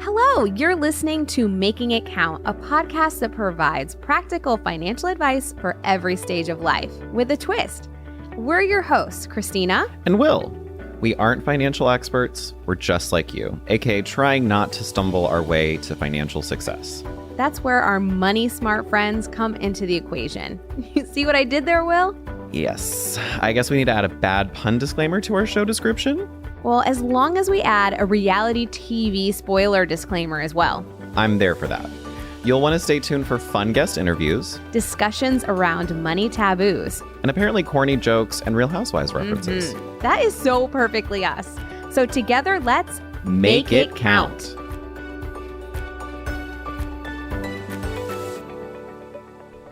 Hello, you're listening to Making It Count, a podcast that provides practical financial advice for every stage of life with a twist. We're your hosts, Christina and Will. We aren't financial experts. We're just like you, aka trying not to stumble our way to financial success. That's where our money smart friends come into the equation. You see what I did there, Will? Yes. I guess we need to add a bad pun disclaimer to our show description. Well, as long as we add a reality TV spoiler disclaimer as well. I'm there for that. You'll want to stay tuned for fun guest interviews, discussions around money taboos, and apparently corny jokes and Real Housewives references. That is so perfectly us. So together, let's make it count.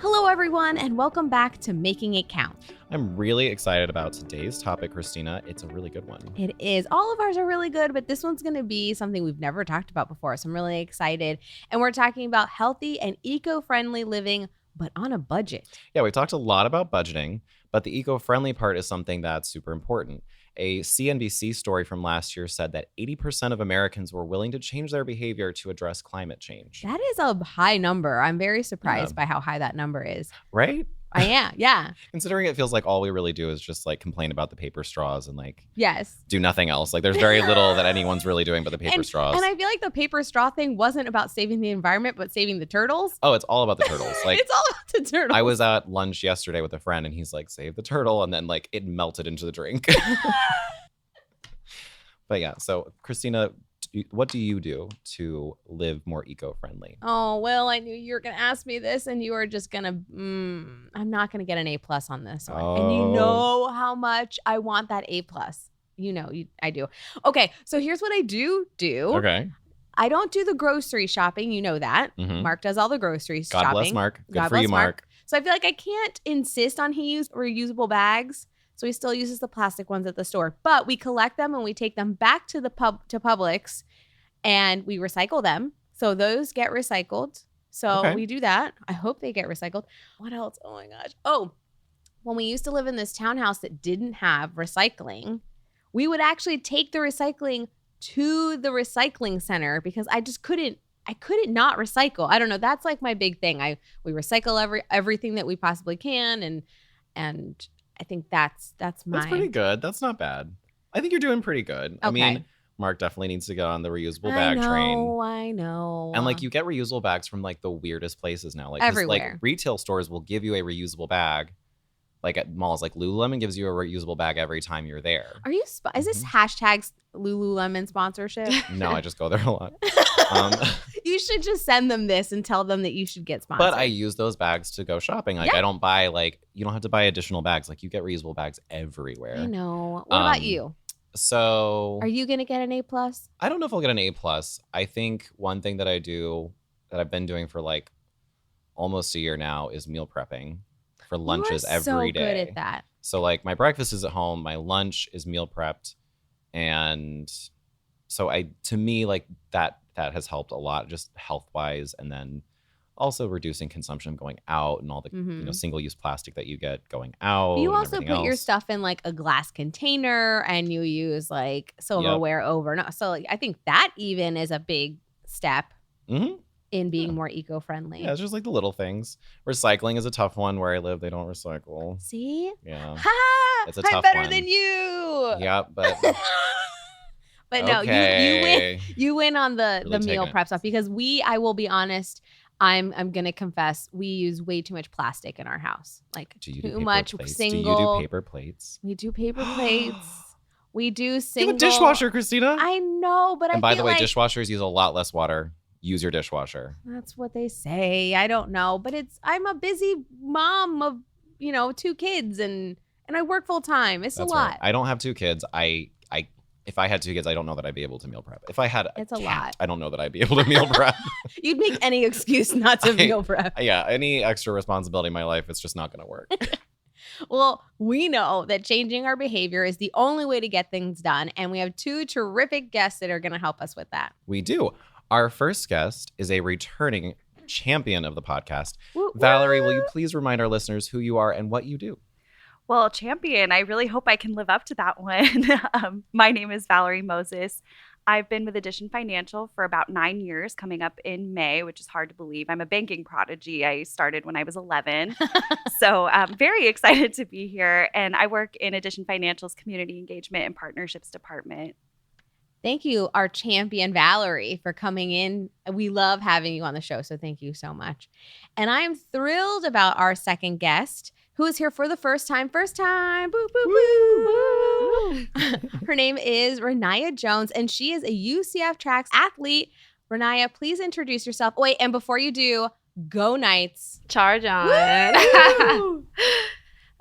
Hello, everyone, and welcome back to Making It Count. I'm really excited about today's topic, Christina. It's a really good one. It is. All of ours are really good, but this one's going to be something we've never talked about before, so I'm really excited. And we're talking about healthy and eco-friendly living, but on a budget. Yeah, we've talked a lot about budgeting, but the eco-friendly part is something that's super important. A CNBC story from last year said that 80% of Americans were willing to change their behavior to address climate change. That is a high number. I'm very surprised by how high that number is. Right? I am, yeah. Considering it feels like all we really do is just like complain about the paper straws and like yes, do nothing else. Like there's very little that anyone's really doing but the paper straws. And I feel like the paper straw thing wasn't about saving the environment, but saving the turtles. Oh, it's all about the turtles. Like it's all about the turtles. I was at lunch yesterday with a friend and he's like, save the turtle. And then like it melted into the drink. But yeah, so Christina, what do you do to live more eco-friendly? Oh, well, I knew you were going to ask me this and you were just going to, I'm not going to get an A+ on this one. Oh. And you know how much I want that A+. You know, I do. Okay, so here's what I do. Okay. I don't do the grocery shopping. You know that. Mm-hmm. Mark does all the grocery shopping. God bless Mark. Good God for you, Mark. So I feel like I can't insist on he use reusable bags. So he still uses the plastic ones at the store. But we collect them and we take them back to the Publix and we recycle them. So those get recycled. So we do that. I hope they get recycled. What else? Oh my gosh. Oh, when we used to live in this townhouse that didn't have recycling, we would actually take the recycling to the recycling center because I couldn't not recycle. I don't know. That's like my big thing. We recycle everything that we possibly can. And I think that's pretty good. That's not bad. I think you're doing pretty good. Okay. I mean, Mark definitely needs to get on the reusable bag train. I know. And like you get reusable bags from like the weirdest places now. Like everywhere. Like retail stores will give you a reusable bag. Like at malls, like Lululemon gives you a reusable bag every time you're there. Are you? Is this hashtag Lululemon sponsorship? No, I just go there a lot. You should just send them this and tell them that you should get sponsored. But I use those bags to go shopping. Like I don't buy you don't have to buy additional bags. Like you get reusable bags everywhere. I know. What about you? So are you gonna get an A+? I don't know if I'll get an A+. I think one thing that I do that I've been doing for like almost a year now is meal prepping for lunches every day. You are so good at that. So like my breakfast is at home, my lunch is meal prepped, and so to me like that has helped a lot just health wise, and then also reducing consumption going out and all the single-use plastic that you get going out. You also put your stuff in like a glass container and you use like silverware over. No, so like, I think that even is a big step in being more eco-friendly. Yeah, it's just like the little things. Recycling is a tough one. Where I live, they don't recycle. See? Yeah. Ha! It's a tough one. I'm better than you. Yeah, but... But no, you win on the meal prep stuff because I will be honest, I'm gonna confess, we use way too much plastic in our house. Like too much single. Do you do paper plates? We do paper plates. We do single. You have a dishwasher, Christina. I know, but by the way, dishwashers use a lot less water. Use your dishwasher. That's what they say. I don't know, but I'm a busy mom of 2 kids and I work full time. It's a lot. Right. I don't have 2 kids. If I had 2 kids, I don't know that I'd be able to meal prep. If I had a lot. I don't know that I'd be able to meal prep. You'd make any excuse not to meal prep. Yeah, any extra responsibility in my life, it's just not going to work. Well, we know that changing our behavior is the only way to get things done. And we have 2 terrific guests that are going to help us with that. We do. Our first guest is a returning champion of the podcast. Woo, Valerie, will you please remind our listeners who you are and what you do? Well, champion, I really hope I can live up to that one. My name is Valerie Moses. I've been with Edition Financial for about 9 years, coming up in May, which is hard to believe. I'm a banking prodigy. I started when I was 11. So I'm very excited to be here. And I work in Edition Financial's Community Engagement and Partnerships Department. Thank you, our champion, Valerie, for coming in. We love having you on the show, so thank you so much. And I am thrilled about our second guest, who is here for the first time. First time. Boo, boo, boo. Her name is Rayniah Jones, and she is a UCF Tracks athlete. Rayniah, please introduce yourself. Wait, and before you do, go Knights. Charge on.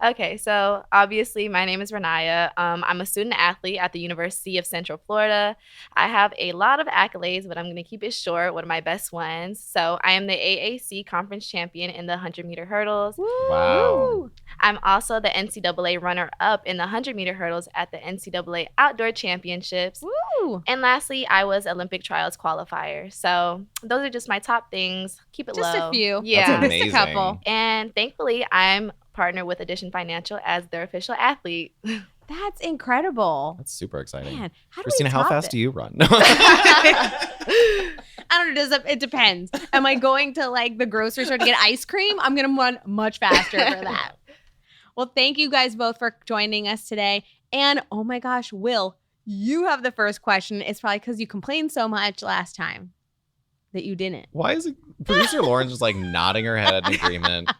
Okay, so obviously my name is Rayniah. I'm a student athlete at the University of Central Florida. I have a lot of accolades, but I'm going to keep it short. One of my best ones. So I am the AAC conference champion in the 100-meter hurdles. Wow. I'm also the NCAA runner-up in the 100-meter hurdles at the NCAA Outdoor Championships. Woo! And lastly, I was Olympic trials qualifier. So those are just my top things. Keep it low. Just a few. Yeah. That's Just a amazing. couple. And thankfully, I'm partnered with Edition Financial as their official athlete. That's incredible. That's super exciting. Man, how do Christina, we how top fast it? do you run? I don't know. It depends. Am I going to like the grocery store to get ice cream? I'm going to run much faster for that. Well, thank you guys both for joining us today. And oh my gosh, Will, you have the first question. It's probably because you complained so much last time that you didn't. Why is it producer Lauren just like nodding her head in agreement?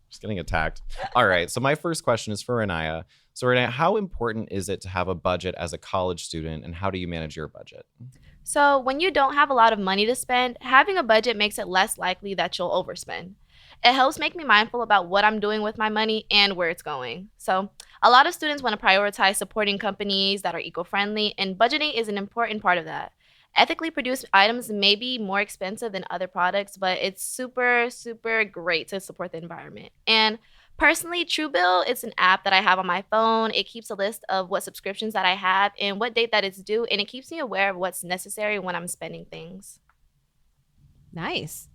Just getting attacked. All right. So my first question is for Rayniah. So Rayniah, how important is it to have a budget as a college student, and how do you manage your budget? So when you don't have a lot of money to spend, having a budget makes it less likely that you'll overspend. It helps make me mindful about what I'm doing with my money and where it's going. So a lot of students want to prioritize supporting companies that are eco-friendly, and budgeting is an important part of that. Ethically produced items may be more expensive than other products, but it's super, super great to support the environment. And personally, Truebill is an app that I have on my phone. It keeps a list of what subscriptions that I have and what date that it's due, and it keeps me aware of what's necessary when I'm spending things. Nice.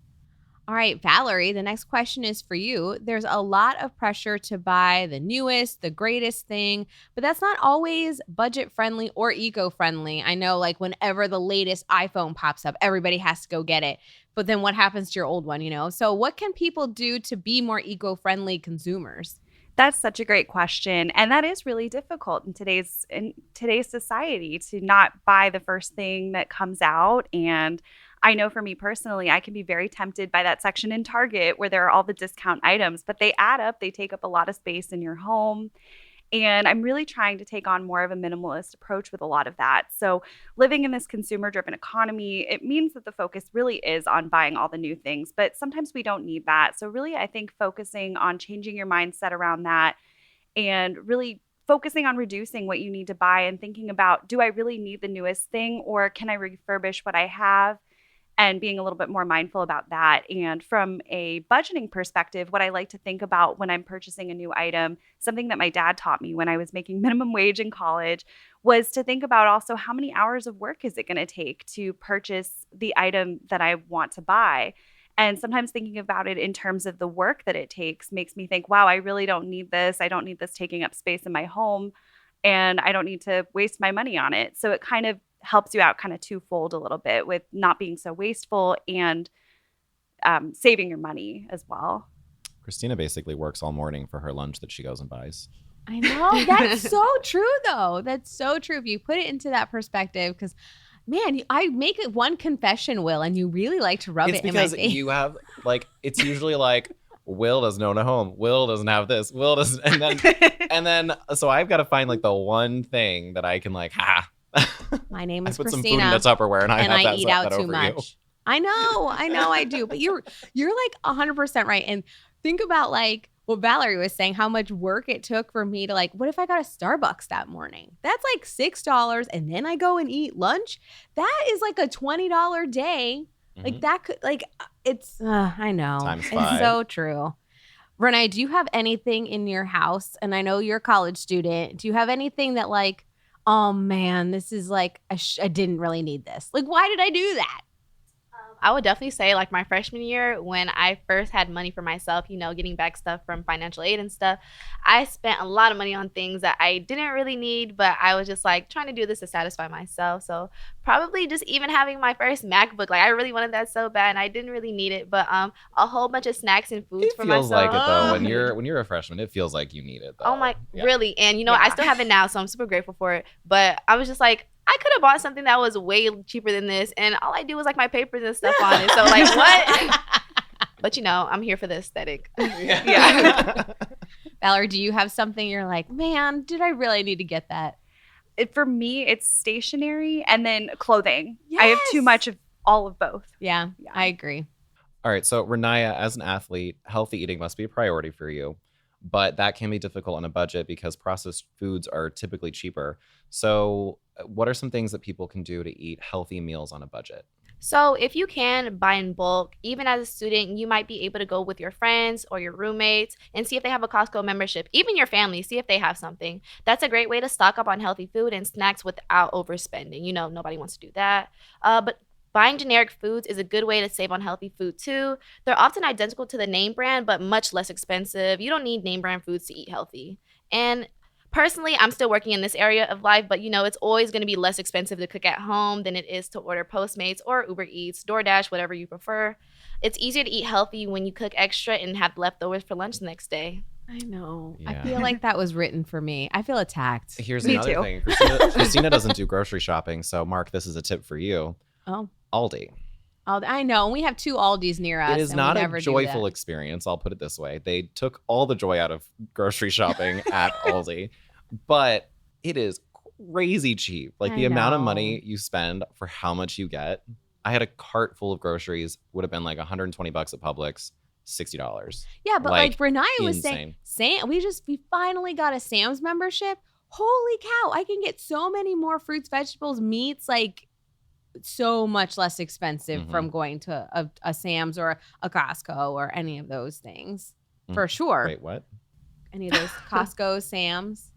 All right, Valerie, the next question is for you. There's a lot of pressure to buy the newest, the greatest thing, but that's not always budget friendly or eco friendly. I know, like, whenever the latest iPhone pops up, everybody has to go get it. But then what happens to your old one, you know? So what can people do to be more eco friendly consumers? That's such a great question. And that is really difficult in today's society, to not buy the first thing that comes out. And I know for me personally, I can be very tempted by that section in Target where there are all the discount items, but they add up. They take up a lot of space in your home. And I'm really trying to take on more of a minimalist approach with a lot of that. So living in this consumer-driven economy, it means that the focus really is on buying all the new things, but sometimes we don't need that. So really, I think focusing on changing your mindset around that and really focusing on reducing what you need to buy and thinking about, do I really need the newest thing, or can I refurbish what I have? And being a little bit more mindful about that. And from a budgeting perspective, what I like to think about when I'm purchasing a new item, something that my dad taught me when I was making minimum wage in college, was to think about also how many hours of work is it going to take to purchase the item that I want to buy. And sometimes thinking about it in terms of the work that it takes makes me think, wow, I really don't need this. I don't need this taking up space in my home, and I don't need to waste my money on it. So it kind of helps you out kind of twofold a little bit with not being so wasteful and saving your money as well. Christina basically works all morning for her lunch that she goes and buys. I know. That's so true, though. That's so true. If you put it into that perspective, because, man, I make it one confession, Will, and you really like to rub it in my It's face. because you have, like, it's usually like, Will doesn't own a home. Will doesn't have this. Will doesn't. And then, so I've got to find, like, the one thing that I can, like, My name is I put some Christina, food in the Tupperware and I eat out too over much. you. I know I do. But you're like 100% right. And think about like what Valerie was saying, how much work it took for me to like, what if I got a Starbucks that morning? That's like $6, and then I go and eat lunch. That is like a $20 day. Mm-hmm. Like that could like it's I know. Times It's 5. so true. Rayniah, do you have anything in your house? And I know you're a college student. Do you have anything that like, oh man, this is like I didn't really need this. Like, why did I do that? I would definitely say like my freshman year when I first had money for myself, getting back stuff from financial aid and stuff. I spent a lot of money on things that I didn't really need, but I was just like trying to do this to satisfy myself. So probably just even having my first MacBook, like I really wanted that so bad and I didn't really need it, but a whole bunch of snacks and foods It for feels myself. like it though. When you're a freshman, it feels like you need it though. Oh my, Yeah. really? And I still have it now, so I'm super grateful for it. But I was just like, I could have bought something that was way cheaper than this, and all I do was like my papers and stuff on it. So like, what? But I'm here for the aesthetic. Yeah. Valerie, do you have something you're like, man, did I really need to get that? For me, it's stationery and then clothing. I have too Yes. much of all of both. Yeah, Yeah. I agree. All right, so Rayniah, as an athlete, healthy eating must be a priority for you, but that can be difficult on a budget because processed foods are typically cheaper. So, what are some things that people can do to eat healthy meals on a budget? So if you can buy in bulk, even as a student, you might be able to go with your friends or your roommates and see if they have a Costco membership. Even your family, see if they have something. That's a great way to stock up on healthy food and snacks without overspending. Nobody wants to do that. But buying generic foods is a good way to save on healthy food too. They're often identical to the name brand, but much less expensive. You don't need name brand foods to eat healthy. And personally, I'm still working in this area of life, but it's always going to be less expensive to cook at home than it is to order Postmates or Uber Eats, DoorDash, whatever you prefer. It's easier to eat healthy when you cook extra and have leftovers for lunch the next day. I know. I Yeah. feel like that was written for me. I feel attacked. Here's Me another too. thing. Christina doesn't do grocery shopping, so Mark, this is a tip for you. Oh, Aldi. I know. And we have 2 Aldis near us. It is and not we a never do joyful that. experience, I'll put it this way. They took all the joy out of grocery shopping at Aldi, but it is crazy cheap. Like I the amount of know. money you spend for how much you get. I had a cart full of groceries, would have been like $120 at Publix, $60. Yeah, but like Rayniah was insane. saying, we finally got a Sam's membership. Holy cow! I can get so many more fruits, vegetables, meats, like so much less expensive Mhm. from going to a Sam's or a Costco or any of those things, for Mm. sure. Wait, what? Any of those Costco, Sam's,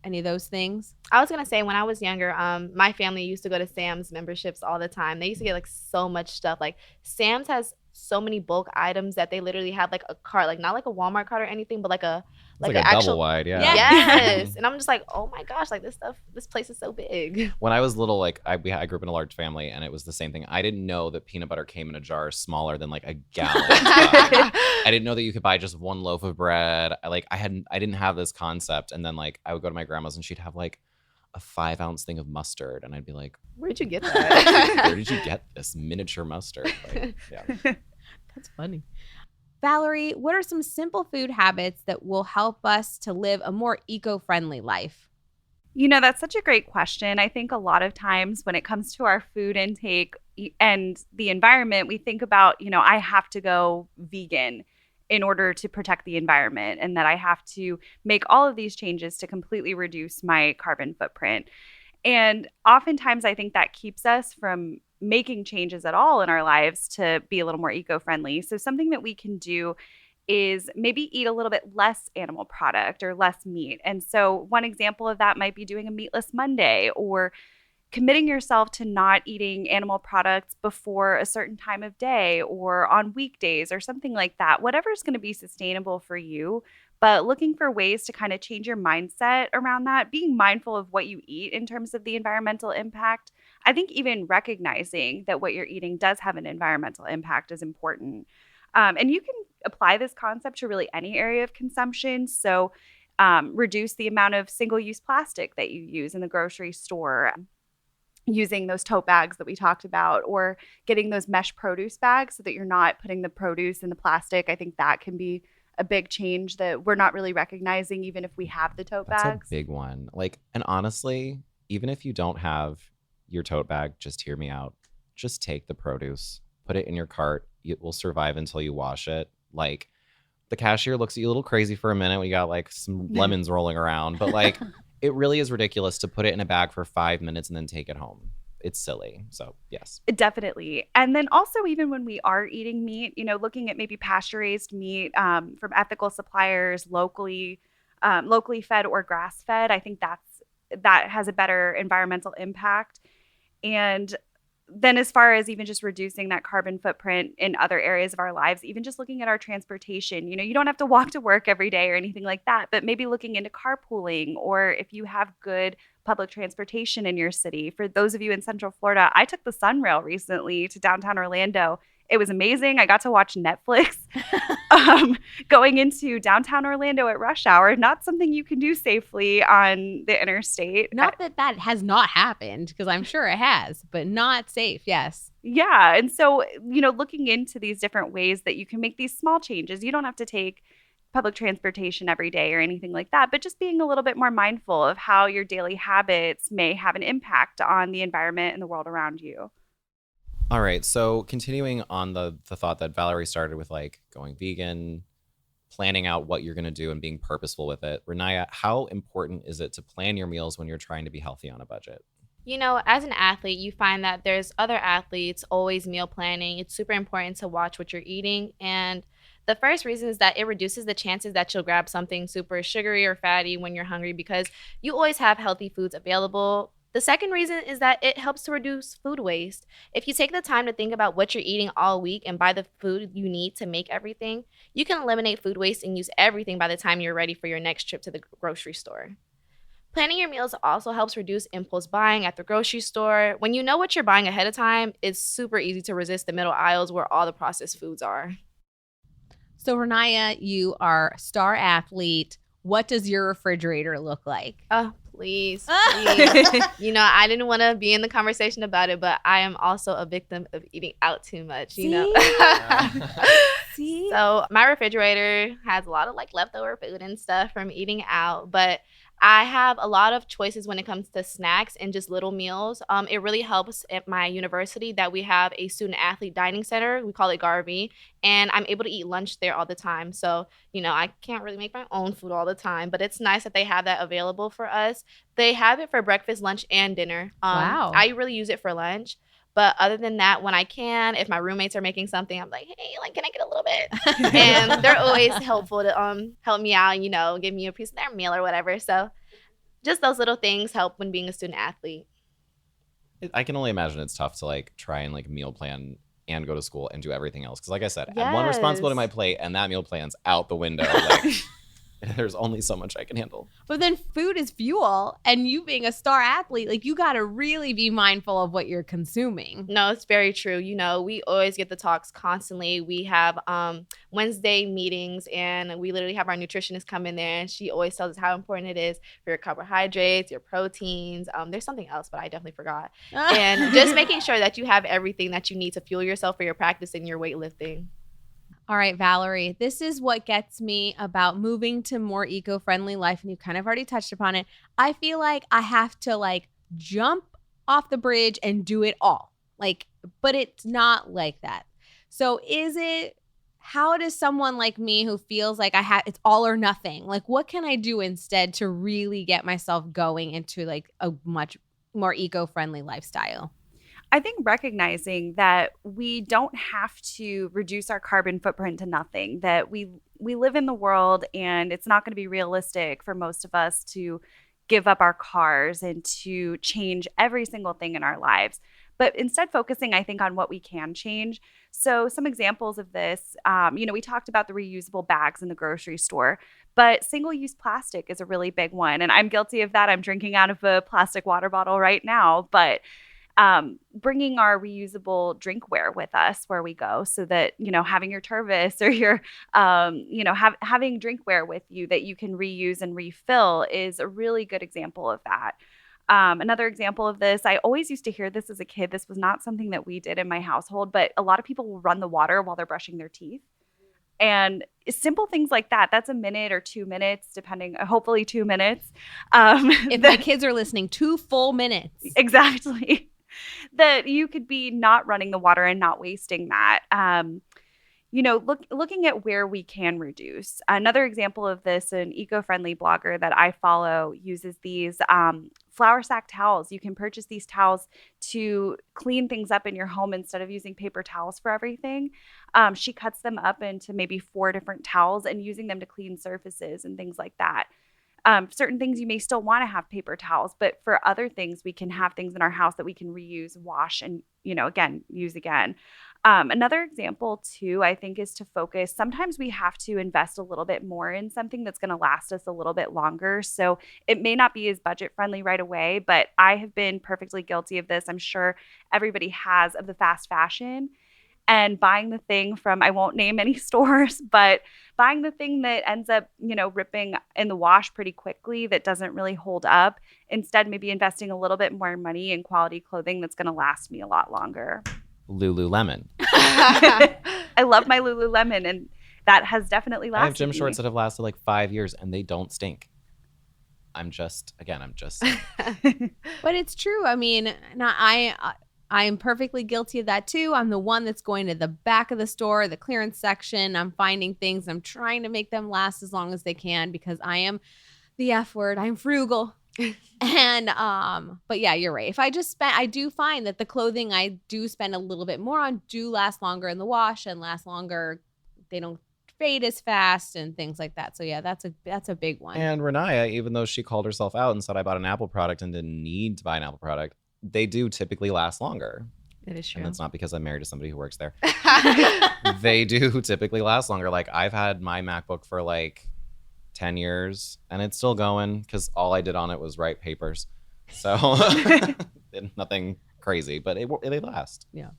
any of those things. I was going to say when I was younger, my family used to go to Sam's memberships all the time. They used to get like so much stuff. Like Sam's has so many bulk items that they literally have like a cart, like not like a Walmart cart or anything, but like It's like an a actual double wide, yeah. Yeah. Yes. And I'm just like, oh my gosh, like this place is so big. When I was little, like I grew up in a large family, and it was the same thing. I didn't know that peanut butter came in a jar smaller than like a gallon. I didn't know that you could buy just one loaf of bread. I didn't have this concept. And then like I would go to my grandma's, and she'd have like a 5-ounce thing of mustard, and I'd be like, Where'd you get where that? did you get this miniature mustard? Like, yeah. That's funny. Valerie, what are some simple food habits that will help us to live a more eco-friendly life? That's such a great question. I think a lot of times when it comes to our food intake and the environment, we think about, I have to go vegan in order to protect the environment, and that I have to make all of these changes to completely reduce my carbon footprint. And oftentimes I think that keeps us from making changes at all in our lives to be a little more eco-friendly. So something that we can do is maybe eat a little bit less animal product or less meat. And so one example of that might be doing a meatless Monday, or committing yourself to not eating animal products before a certain time of day or on weekdays or something like that. Whatever's going to be sustainable for you, but looking for ways to kind of change your mindset around that, being mindful of what you eat in terms of the environmental impact. I think even recognizing that what you're eating does have an environmental impact is important. And you can apply this concept to really any area of consumption. So reduce the amount of single-use plastic that you use in the grocery store, using those tote bags that we talked about, or getting those mesh produce bags so that you're not putting the produce in the plastic. I think that can be a big change that we're not really recognizing, even if we have the tote That's bags. a big one. Like, and honestly, even if you don't have your tote bag, just hear me out. Just take the produce, put it in your cart. It will survive until you wash it. Like, the cashier looks at you a little crazy for a minute when you got like some lemons rolling around, but like it really is ridiculous to put it in a bag for 5 minutes and then take it home. It's silly. So yes. Definitely. And then also, even when we are eating meat, looking at maybe pasture-raised meat from ethical suppliers, locally fed or grass-fed, I think that has a better environmental impact. And then as far as even just reducing that carbon footprint in other areas of our lives, even just looking at our transportation, you don't have to walk to work every day or anything like that, but maybe looking into carpooling, or if you have good public transportation in your city. For those of you in Central Florida, I took the Sunrail recently to downtown Orlando. It was amazing. I got to watch Netflix going into downtown Orlando at rush hour. Not something you can do safely on the interstate. Not that has not happened, because I'm sure it has, but not safe. Yes. Yeah. And so, looking into these different ways that you can make these small changes. You don't have to take public transportation every day or anything like that, but just being a little bit more mindful of how your daily habits may have an impact on the environment and the world around you. All right. So continuing on the thought that Valerie started with, like going vegan, planning out what you're going to do and being purposeful with it. Rayniah, how important is it to plan your meals when you're trying to be healthy on a budget? As an athlete, you find that there's other athletes always meal planning. It's super important to watch what you're eating. And the first reason is that it reduces the chances that you'll grab something super sugary or fatty when you're hungry, because you always have healthy foods available. The second reason is that it helps to reduce food waste. If you take the time to think about what you're eating all week and buy the food you need to make everything, you can eliminate food waste and use everything by the time you're ready for your next trip to the grocery store. Planning your meals also helps reduce impulse buying at the grocery store. When you know what you're buying ahead of time, it's super easy to resist the middle aisles where all the processed foods are. So, Rayniah, you are a star athlete. What does your refrigerator look like? Please. I didn't want to be in the conversation about it, but I am also a victim of eating out too much, See? So my refrigerator has a lot of leftover food and stuff from eating out, but I have a lot of choices when it comes to snacks and just little meals. It really helps at my university that we have a student athlete dining center. We call it Garvey, and I'm able to eat lunch there all the time. So, I can't really make my own food all the time, but it's nice that they have that available for us. They have it for breakfast, lunch, and dinner. Wow. I really use it for lunch. But other than that, when I can, if my roommates are making something, I'm like, hey, can I get a little bit? And they're always helpful to help me out, give me a piece of their meal or whatever. So just those little things help when being a student athlete. I can only imagine it's tough to try and meal plan and go to school and do everything else. Because like I said, I have one responsibility on my plate and that meal plan's out the window. There's only so much I can handle. But then food is fuel, and you being a star athlete, you got to really be mindful of what you're consuming. No, it's very true. We always get the talks constantly. We have Wednesday meetings, and we literally have our nutritionist come in there, and she always tells us how important it is for your carbohydrates, your proteins. There's something else, but I definitely forgot. And just making sure that you have everything that you need to fuel yourself for your practice and your weightlifting. All right, Valerie, this is what gets me about moving to more eco-friendly life, and you kind of already touched upon it. I feel like I have to jump off the bridge and do it all. But it's not like that. So how does someone like me who feels like it's all or nothing, what can I do instead to really get myself going into a much more eco-friendly lifestyle? I think recognizing that we don't have to reduce our carbon footprint to nothing, that we live in the world and it's not going to be realistic for most of us to give up our cars and to change every single thing in our lives. But instead focusing, I think, on what we can change. So some examples of this, we talked about the reusable bags in the grocery store, but single-use plastic is a really big one. And I'm guilty of that. I'm drinking out of a plastic water bottle right now, but bringing our reusable drinkware with us where we go, so that, having your Tervis or your, having drinkware with you that you can reuse and refill is a really good example of that. Another example of this, I always used to hear this as a kid. This was not something that we did in my household, but a lot of people will run the water while they're brushing their teeth. And simple things like that, that's a minute or 2 minutes, hopefully 2 minutes. If my kids are listening, 2 full minutes. Exactly. That you could be not running the water and not wasting that. Looking at where we can reduce. Another example of this, an eco-friendly blogger that I follow uses these flour sack towels. You can purchase these towels to clean things up in your home instead of using paper towels for everything. She cuts them up into maybe 4 different towels and using them to clean surfaces and things like that. Certain things you may still want to have paper towels, but for other things, we can have things in our house that we can reuse, wash, and, again, use again. Another example too, I think, is to focus. Sometimes we have to invest a little bit more in something that's going to last us a little bit longer. So it may not be as budget friendly right away, but I have been perfectly guilty of this. I'm sure everybody has, of the fast fashion and buying the thing from, I won't name any stores, but buying the thing that ends up, ripping in the wash pretty quickly, that doesn't really hold up. Instead, maybe investing a little bit more money in quality clothing that's going to last me a lot longer. Lululemon. I love my Lululemon, and that has definitely lasted. I have gym me. shorts that have lasted like 5 years and they don't stink. I'm just But it's true. I mean, I'm perfectly guilty of that too. I'm the one that's going to the back of the store, the clearance section. I'm finding things. I'm trying to make them last as long as they can because I am the F word. I'm frugal. And but yeah, you're right. If I do find that the clothing I do spend a little bit more on do last longer in the wash and last longer. They don't fade as fast and things like that. So yeah, that's a big one. And Rayniah, even though she called herself out and said I bought an Apple product and didn't need to buy an Apple product, they do typically last longer. It is true. And that's not because I'm married to somebody who works there. They do typically last longer. Like I've had my MacBook for like 10 years and it's still going because all I did on it was write papers. So nothing crazy, but they last. Yeah.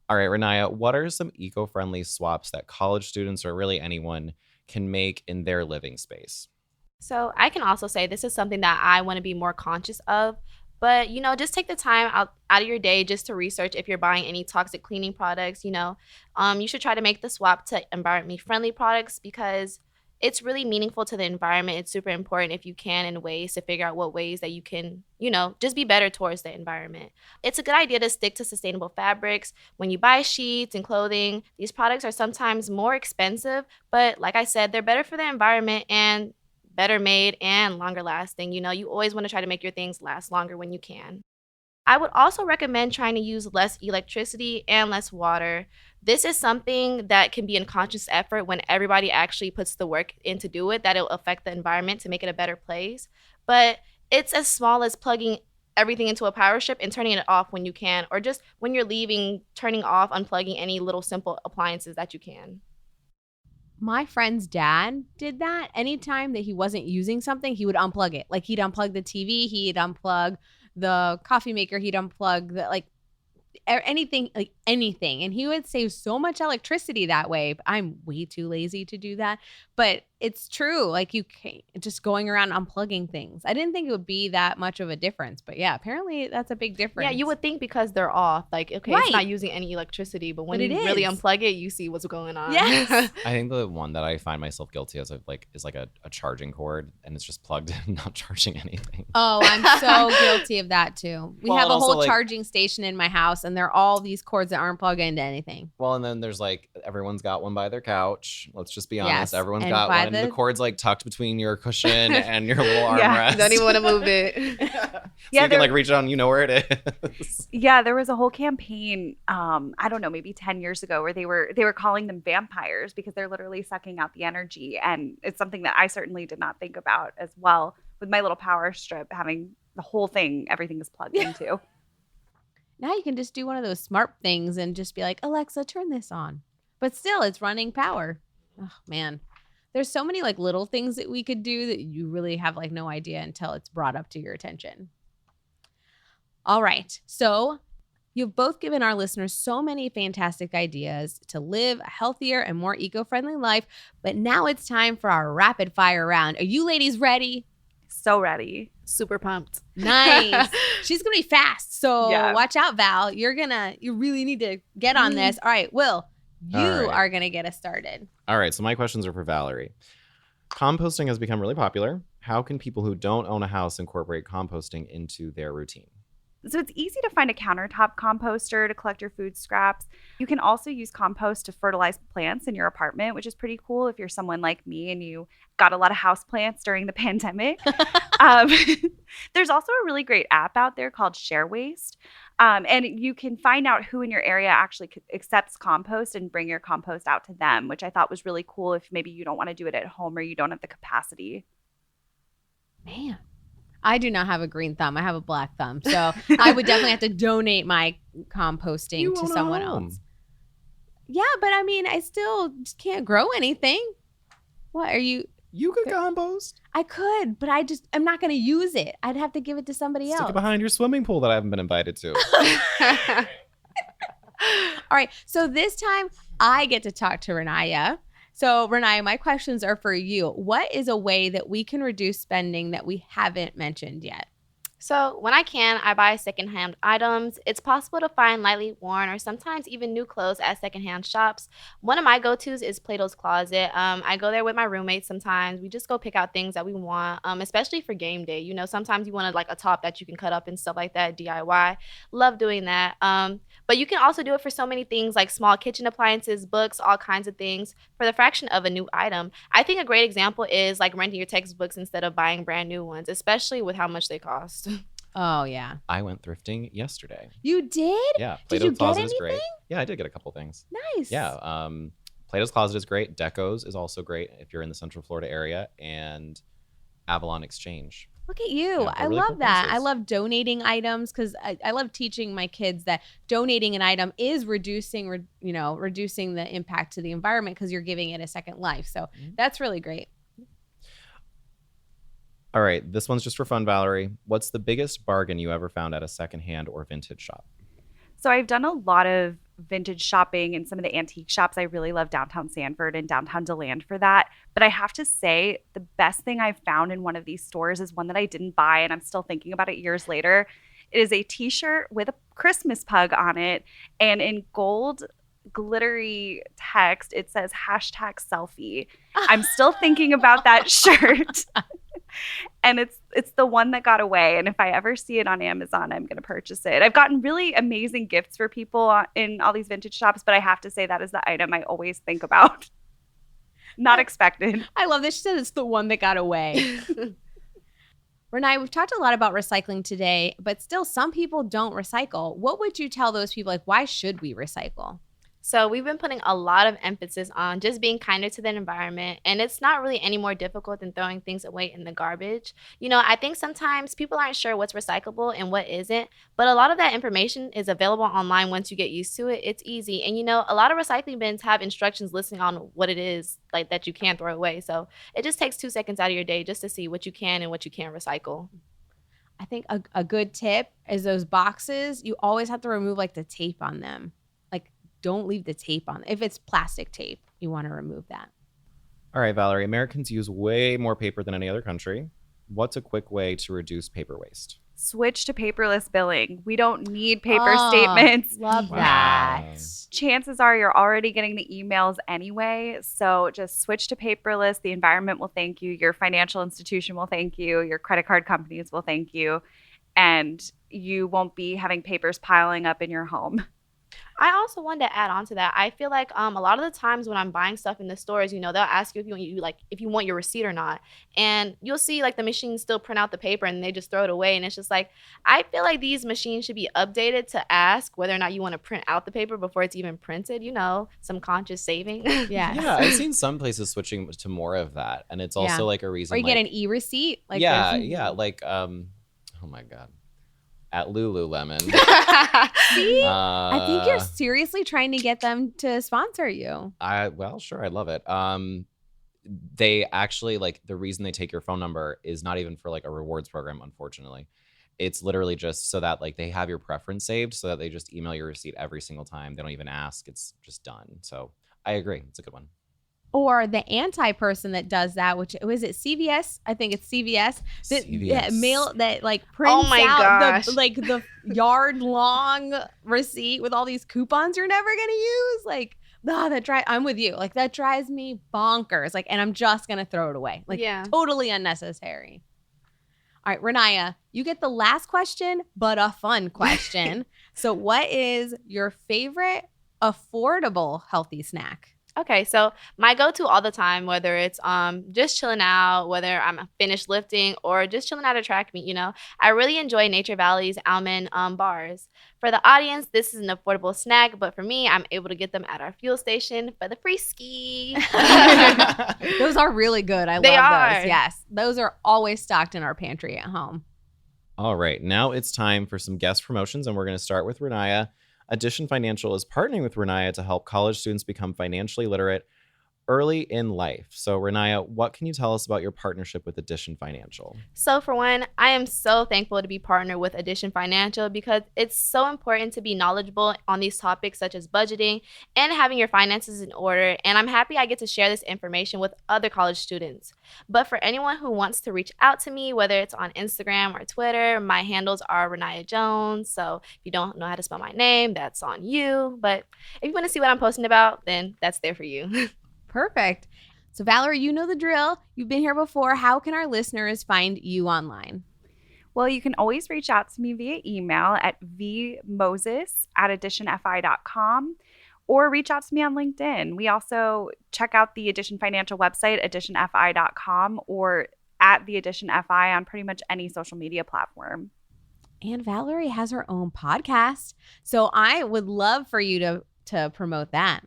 All right, Rayniah, what are some eco-friendly swaps that college students or really anyone can make in their living space? So I can also say this is something that I want to be more conscious of. But, just take the time out of your day just to research if you're buying any toxic cleaning products. You should try to make the swap to environmentally friendly products because it's really meaningful to the environment. It's super important if you can in ways to figure out what ways that you can, just be better towards the environment. It's a good idea to stick to sustainable fabrics. When you buy sheets and clothing, these products are sometimes more expensive, but like I said, they're better for the environment and better made and longer lasting. You always want to try to make your things last longer when you can. I would also recommend trying to use less electricity and less water. This is something that can be a conscious effort when everybody actually puts the work in to do it, that it'll affect the environment to make it a better place. But it's as small as plugging everything into a power strip and turning it off when you can, or just when you're leaving, turning off, unplugging any little simple appliances that you can. My friend's dad did that. Anytime that he wasn't using something, he would unplug it. Like he'd unplug the TV, he'd unplug the coffee maker, he'd unplug the anything, and he would save so much electricity that way. I'm way too lazy to do that, but it's true. Like you can't just going around unplugging things. I didn't think it would be that much of a difference, but yeah, apparently that's a big difference. Yeah, you would think because they're off, right. It's not using any electricity, but when you really unplug it, you see what's going on. Yes. I think the one that I find myself guilty as of is like a charging cord and it's just plugged in, not charging anything. Oh, I'm so guilty of that too. We have a whole charging station in my house and they're all these cords that aren't plugged into anything. Well, and then there's everyone's got one by their couch. Let's just be honest. Yes. Everyone's got one. The cord's tucked between your cushion and your little armrest. Don't even want to move it. You can reach on, where it is. Yeah, there was a whole campaign, I don't know, maybe 10 years ago where they were calling them vampires because they're literally sucking out the energy. And it's something that I certainly did not think about as well with my little power strip, having the whole thing, everything is plugged into. Now you can just do one of those smart things and just be like, Alexa, turn this on. But still, it's running power. Oh, man. There's so many little things that we could do that you really have no idea until it's brought up to your attention. All right. So you've both given our listeners so many fantastic ideas to live a healthier and more eco-friendly life. But now it's time for our rapid fire round. Are you ladies ready? So ready. Super pumped. Nice. She's going to be fast. So watch out, Val. You really need to get on this. All right, Will. You are going to get us started. All right. So my questions are for Valerie. Composting has become really popular. How can people who don't own a house incorporate composting into their routine? So it's easy to find a countertop composter to collect your food scraps. You can also use compost to fertilize plants in your apartment, which is pretty cool if you're someone like me and you got a lot of house plants during the pandemic. There's also a really great app out there called Share Waste. And you can find out who in your area actually accepts compost and bring your compost out to them, which I thought was really cool if maybe you don't want to do it at home or you don't have the capacity. Man, I do not have a green thumb. I have a black thumb. So I would definitely have to donate my composting You to own a someone home. else. Yeah, but I mean, I still just can't grow anything. What are you? You could compost. I could, but I'm not going to use it. I'd have to give it to somebody Stick else. it behind your swimming pool that I haven't been invited to. All right. So this time I get to talk to Rayniah. So Rayniah, my questions are for you. What is a way that we can reduce spending that we haven't mentioned yet? So when I can, I buy secondhand items. It's possible to find lightly worn or sometimes even new clothes at secondhand shops. One of my go-tos is Plato's Closet. I go there with my roommates sometimes. We just go pick out things that we want, especially for game day. You know, sometimes you want like a top that you can cut up and stuff like that, DIY. Love doing that. But you can also do it for so many things like small kitchen appliances, books, all kinds of things for the fraction of a new item. I think a great example is like renting your textbooks instead of buying brand new ones, especially with how much they cost. Oh, yeah. I went thrifting yesterday. You did? Yeah. Did you Plato's Closet get is great. anything? Yeah, I did get a couple things. Nice. Yeah. Plato's Closet is great. Deco's is also great if you're in the Central Florida area. And Avalon Exchange. Look at you. Yeah, I really love cool that. places. I love donating items because I love teaching my kids that donating an item is reducing the impact to the environment because you're giving it a second life. So that's really great. All right. This one's just for fun, Valerie. What's the biggest bargain you ever found at a secondhand or vintage shop? So I've done a lot of vintage shopping in some of the antique shops. I really love downtown Sanford and downtown DeLand for that. But I have to say the best thing I've found in one of these stores is one that I didn't buy and I'm still thinking about it years later. It is a t-shirt with a Christmas pug on it, and in gold glittery text it says #selfie. I'm still thinking about that shirt. And it's the one that got away. And if I ever see it on Amazon, I'm going to purchase it. I've gotten really amazing gifts for people in all these vintage shops, but I have to say that is the item I always think about. Not expected. I love this. She said it's the one that got away. Rayniah, we've talked a lot about recycling today, but still some people don't recycle. What would you tell those people? Like, why should we recycle? So we've been putting a lot of emphasis on just being kinder to the environment, and it's not really any more difficult than throwing things away in the garbage. You know, I think sometimes people aren't sure what's recyclable and what isn't, but a lot of that information is available online once you get used to it. It's easy. And, you know, a lot of recycling bins have instructions listing on what it is like that you can throw away. So it just takes 2 seconds out of your day just to see what you can and what you can't recycle. I think a good tip is those boxes, you always have to remove like the tape on them. Don't leave the tape on. If it's plastic tape, you want to remove that. All right, Valerie. Americans use way more paper than any other country. What's a quick way to reduce paper waste? Switch to paperless billing. We don't need paper statements. Love Wow. that. Chances are you're already getting the emails anyway. So just switch to paperless. The environment will thank you. Your financial institution will thank you. Your credit card companies will thank you. And you won't be having papers piling up in your home. I also wanted to add on to that. I feel like a lot of the times when I'm buying stuff in the stores, you know, they'll ask you if you want your receipt or not. And you'll see like the machines still print out the paper and they just throw it away. And it's just like, I feel like these machines should be updated to ask whether or not you want to print out the paper before it's even printed, you know, some conscious saving. Yes. Yeah, I've seen some places switching to more of that. And it's also like a reason. Or you get an e-receipt. Like Oh my God. At Lululemon. See? I think you're seriously trying to get them to sponsor you. Sure, I love it. They actually the reason they take your phone number is not even for like a rewards program, unfortunately. It's literally just so that they have your preference saved so that they just email your receipt every single time. They don't even ask. It's just done. So I agree. It's a good one. Or the anti-person that does that, which was it CVS? I think it's CVS. That mail that prints out the yard long receipt with all these coupons you're never gonna use. I'm with you. That drives me bonkers. And I'm just gonna throw it away. Totally unnecessary. All right, Rayniah, you get the last question, but a fun question. So what is your favorite affordable healthy snack? Okay, so my go-to all the time, whether it's just chilling out, whether I'm finished lifting or just chilling at a track meet, I really enjoy Nature Valley's almond bars. For the audience, this is an affordable snack, but for me, I'm able to get them at our fuel station for the free ski. Those are really good. I They love are. those. Yes. Those are always stocked in our pantry at home. All right, now it's time for some guest promotions, and we're going to start with Rayniah. Addition Financial is partnering with Rayniah to help college students become financially literate early in life. So, Rayniah, what can you tell us about your partnership with Addition Financial? So for one, I am so thankful to be partnered with Addition Financial because it's so important to be knowledgeable on these topics such as budgeting and having your finances in order. And I'm happy I get to share this information with other college students. But for anyone who wants to reach out to me, whether it's on Instagram or Twitter, my handles are Rayniah Jones. So if you don't know how to spell my name, that's on you. But if you want to see what I'm posting about, then that's there for you. Perfect. So Valerie, you know the drill. You've been here before. How can our listeners find you online? Well, you can always reach out to me via email at vmoses@additionfi.com or reach out to me on LinkedIn. We also check out the Addition Financial website, additionfi.com, or at the Addition FI on pretty much any social media platform. And Valerie has her own podcast. So I would love for you to promote that.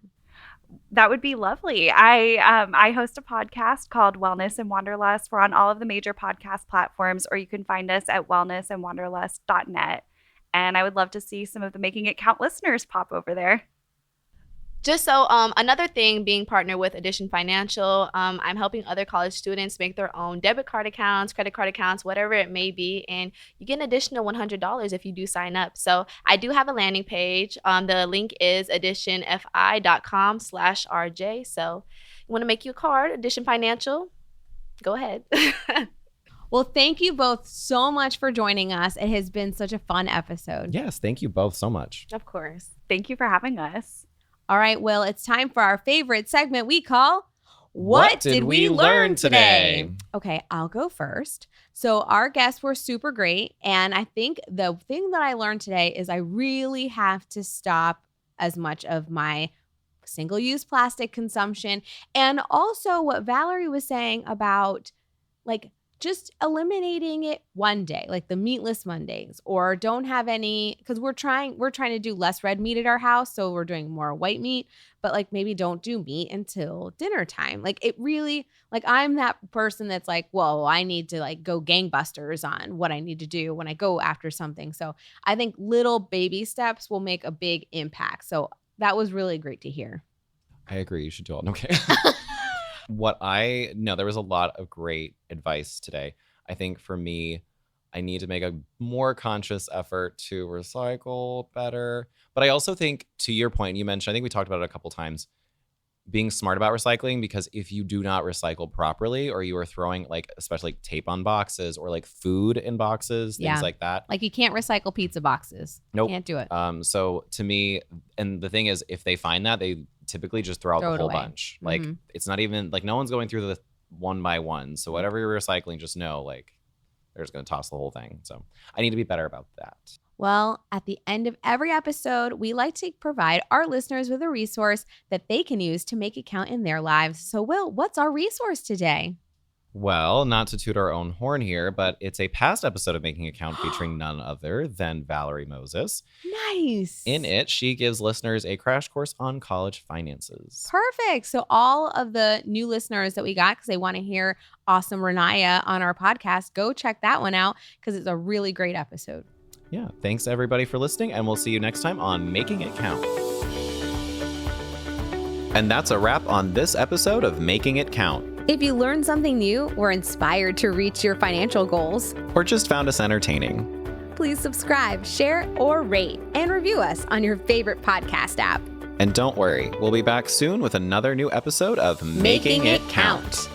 That would be lovely. I host a podcast called Wellness and Wanderlust. We're on all of the major podcast platforms, or you can find us at wellnessandwanderlust.net. And I would love to see some of the Making It Count listeners pop over there. Just so another thing, being partnered with Addition Financial, I'm helping other college students make their own debit card accounts, credit card accounts, whatever it may be. And you get an additional $100 if you do sign up. So I do have a landing page. The link is additionfi.com/RJ. So you want to make you a card, Addition Financial, go ahead. Well, thank you both so much for joining us. It has been such a fun episode. Yes, thank you both so much. Of course. Thank you for having us. All right, well, it's time for our favorite segment we call What Did We Learn Today? Okay, I'll go first. So our guests were super great. And I think the thing that I learned today is I really have to stop as much of my single-use plastic consumption. And also what Valerie was saying about like just eliminating it one day, like the meatless Mondays, or don't have any, because we're trying to do less red meat at our house. So we're doing more white meat, but like maybe don't do meat until dinner time. Like it really, like I'm that person that's like, whoa, I need to like go gangbusters on what I need to do when I go after something. So I think little baby steps will make a big impact. So that was really great to hear. I agree. You should do it. Okay. There was a lot of great advice today. I think for me, I need to make a more conscious effort to recycle better. But I also think, to your point, you mentioned, I think we talked about it a couple times, being smart about recycling, because if you do not recycle properly, or you are throwing like, especially like tape on boxes or like food in boxes, things like that. Like you can't recycle pizza boxes. Nope. Can't do it. So to me, and the thing is, if they find that, they typically just throw out the whole bunch. Like it's not even like no one's going through the one by one. So whatever you're recycling, just know like they're just going to toss the whole thing. So I need to be better about that. Well, at the end of every episode, we like to provide our listeners with a resource that they can use to make it count in their lives. So Will, what's our resource today? Well, not to toot our own horn here, but it's a past episode of Making It Count featuring none other than Valerie Moses. Nice. In it, she gives listeners a crash course on college finances. Perfect. So all of the new listeners that we got, because they want to hear awesome Rayniah on our podcast, go check that one out because it's a really great episode. Yeah. Thanks, everybody, for listening, and we'll see you next time on Making It Count. And that's a wrap on this episode of Making It Count. If you learned something new or inspired to reach your financial goals, Or just found us entertaining, please subscribe, share, or rate, and review us on your favorite podcast app. and don't worry, we'll be back soon with another new episode of Making It Count.